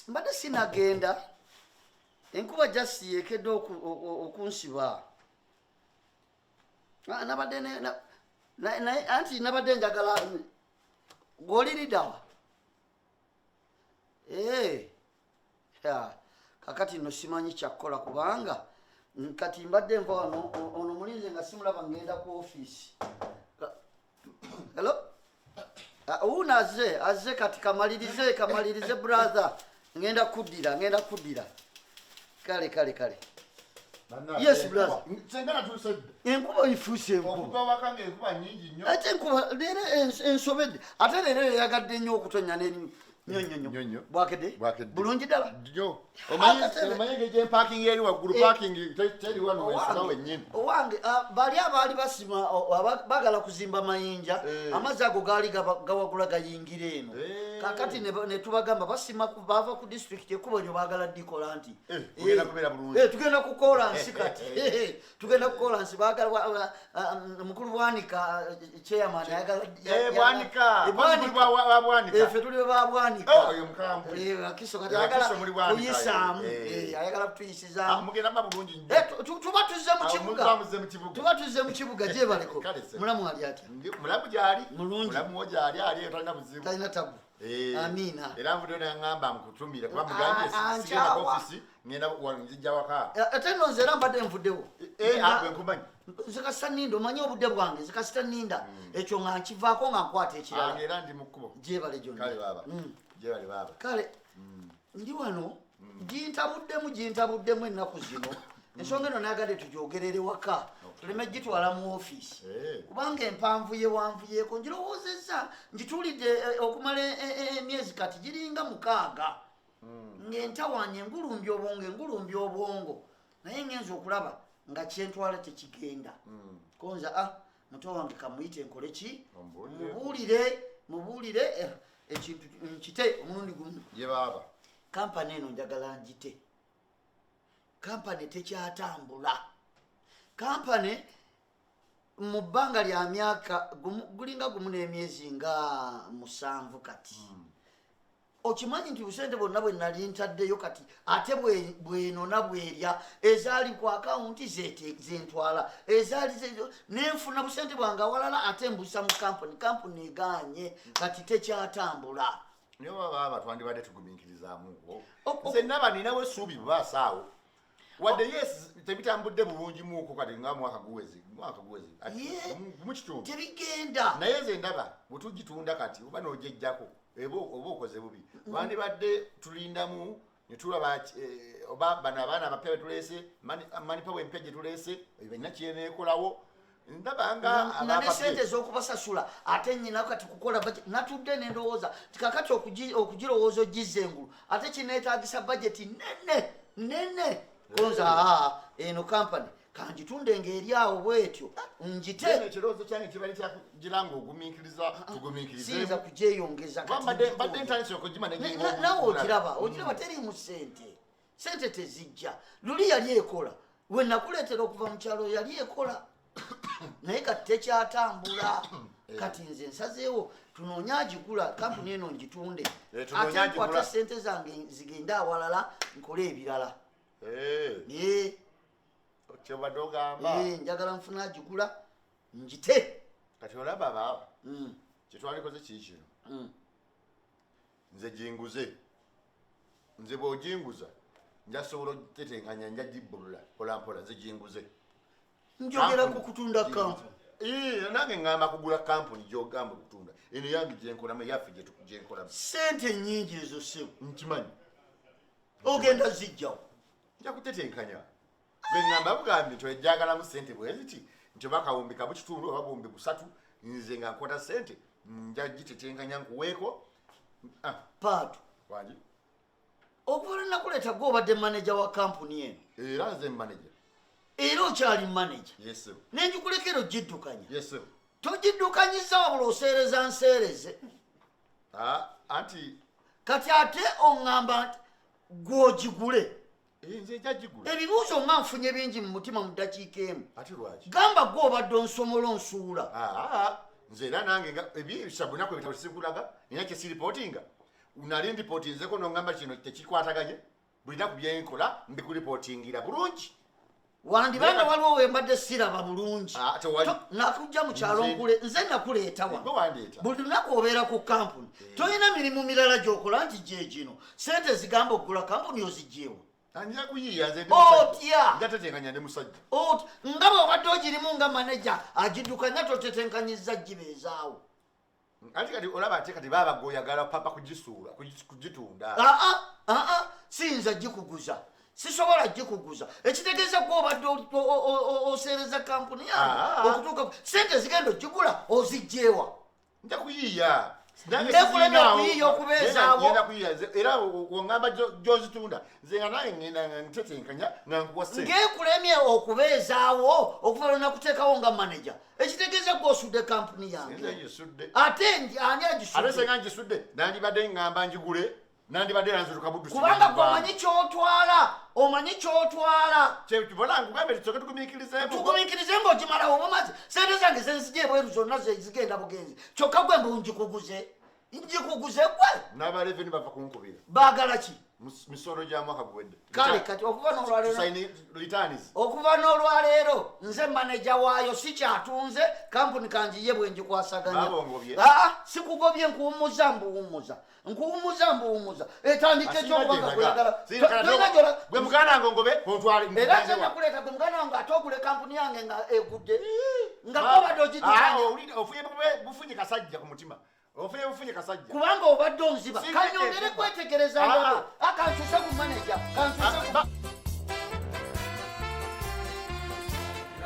mbadde sinagenda enkuba just yekedde okunsiba anti nabadde njagala gw'oliriddawa kakati no simanyi kyakkola kubanga kati mbadde nva wano ono mulinze nga simulaba ngenda ku ofiisi. Hello? Uno azze kati kamalirize brother ngenda kuddira kale yes brother sengana tusedde enkuba ifuuse okuva wakange enkuba nyingi nnyo ate enkuba leero ensobedde ate leero yagadde nnyo okutonya nyonyonyo bwakedde bulungi ddala omanye gye parking eri waggulu parking teri wano wensula wennyini owange bali abaali basima bagala kuzimba mayinja amazzi ago gaali gawagula gayingira eno kakati ne tubagamba basima bava ku district ekkubo lyo baagala dikola nti tugenda ku kolansi kati tugenda ku kolansi baagala mukulu bwanika chairman ayagala ffe tuli babwanika akiso kati kuyisaamu ayagala kutuyisizaamu tuba tuzze mu kibuga gyebaleko mulamu ali atya mulamu gyali mulungi mulamu gyali ali talina buzibu talina tabu amina era mvude nangamba mukutumire kuba mugambye sigenda ku ofisi ngenda nzijja waka ate nno nze era mbadde nvuddewo nkumanyi nze kasita nninda omanyi obudde bwange nze kasita nninda ekyo nga nkivaako nga nkwata ekirala era ndi mu kkubo gyebale gyonna gyebale baaba kale ndi wano gintabuddemu ennaku zino ensonga eno nayagadde tugyogerere waka tuleme gitwala mu ofiisi kubanga wanvuyeeko ngirowoozezza ngituulidde okumala emyezi kati giringa 6 ng'entawanya engulumbya obwongo naye ngenza okulaba nga kyentwala tekigenda konza muto wange kamuyite nkole ki mubuulire ekintu nkite omulundi gumu yebaaba kampani eno njagala ngite kampani tekyatambula kampani mu bbanga lya myaka gulinga gumu n'emyezi nga 7 kati okimanyi nti busente bwonna bwe nali ntaddeyo kati ate bwenona bwerya ezaali ku akawunti zentwala ezaali nenfuna busente bwange awalala ate mbusa mu kampuni eganye kati tekyatambula niyo baba twandibadde tugumiikirizaamu nze naba ninawe essuubi bubaasaawo wadde yes tebitambudde bulungi muuko kati nga mwaka guwezi mukitundu tebigenda naye nze ndaba bwetugitunda kati oba n'ogyejjako oba okoze bubi bandibadde tulindamu netulaba oba bano abaana abapya betuleese manipa wempya gye tuleese balina kyeneekolawo ndabanga nane sente z'okubasasula ate nyina kati kukola natudde nendowooza tikakati okugirowooza ogizza engulu ate kineetaagisa bajeti nene konza eno kampani kangitunde ng'eri awo bwetyo ngite ekirowoozo kyange kibali kyakugiranga ogumiikiriza siyinza kugyeyongeza badde ntandise okugima nawe ogiraba teriimu sente tezijja luli yali ekola we nakuleetera okuva mu kyalo yali ekola naye kati tekyatambula kati nze nsazeewo tunoonya agigula kampuni eno ngitunde ate nkwata sente zange zigende awalala nkole ebirala kyobadde ogamba njagala nfuna agigula ngite kati olaba baaba kyetwalikoze kiikino nze jinguze nze bw'ojinguza njasobola okutetenkanya nja gibbulula polampola nze jinguze njogera ku kutunda kampuni nange ngamba kugula kampuni gyogamba okutunda eno yange gyenkolamu yaffe gyenkolamu sente nnyingi ezo sebo nkimanyi ogenda zijjawo nja kutetenkanya bweŋŋamba bugambye nti ejjagalamu sente bweziti nti oba kawumbi kamu kitundu oba buwumbi 3 nze nga nkwata sente nja gitetenkanya nkuweeko paato wangi okuva nakuleeta gwe obadde maneja wa kampuni eno era nze maneja era okyali maneja nengikulekera ogiddukanya togiddukanyiza wabula oseereza nseereze anti kati ate oŋŋamba nti gw'ogigule nze njagigula ebibuuzo nga nfunye bingi mu mutima mu ddakiika emu ate lwaki gamba gwe obadde onsomola onsuula nze era nange ebisa bunaku ebitasikulaga nina kyesiripootinga unali ndipotinzeko nongamba kino tekikwataganye bulina ku byenkola mbikulipotingira bulungi wandibanga waliwo wembadde siraba bulungi nakujja mu kyalo nkule nze nakuleeta wa buli lunaku obeera ku kampuni tolina mirimu mirala gyokola nti gye gino sente zigamba okugula kampuni ozigyewa anja kuyiya nze otya ndatetenkanya ne musajja nga bw'obadde ogirimu nga maneja agiddukanya totetenkanyizza gibeezaawo ati kati olaba ate kati baba goyagala papa kugisuula kugitunda siyinza gikuguza sisobola gikuguza ekitegeeza kuba obadde oseereza kampuni yange okutuuka sente zigenda ogigula ozigyewa nja kuyiya nekulemya okuyiya okubeezaawo era wongamba gyozitunda nze nga naye ngenda ntetenkanya nga nkuwa sente ngekulemye okubeezaawo okuva nakuteekawo nga maneja ekitegeeza gwosudde kampuni yange ate ani agisudde ate senga ngisudde nandibadde ngamba njigule nandibadde nanzutuka buddusi kubanga omanyi kyotwala kyekibona nkugambe tusoke tugumiikirize ng'ogimalawo mumazi sente zange zenzija ebweru zonna zigenda bugenzi kyokka gwe mbu njikuguze gwe n'abaleveni bava kunkubira baagala ki misolo gya mwaka guwedde kale kati okuva n'olwaleero nze maneja waayo sikyatunze kampuni kanjiye bwe ngikwasaganya sikugobye nkuwumuza mbuwumuza etandika ekyokubanga kweyagala gwe muganda wange ngobe ontwale era nze nakuleeta gwe muganda wange ate ogule kampuni yange nga egudde nga kobadde ogidukanya ofuye bufunye kasajja ku mutima ofuye bufunye kasajja kubanga obadde onziba kanyongere kwetegereza akansusa ku maneja kansusa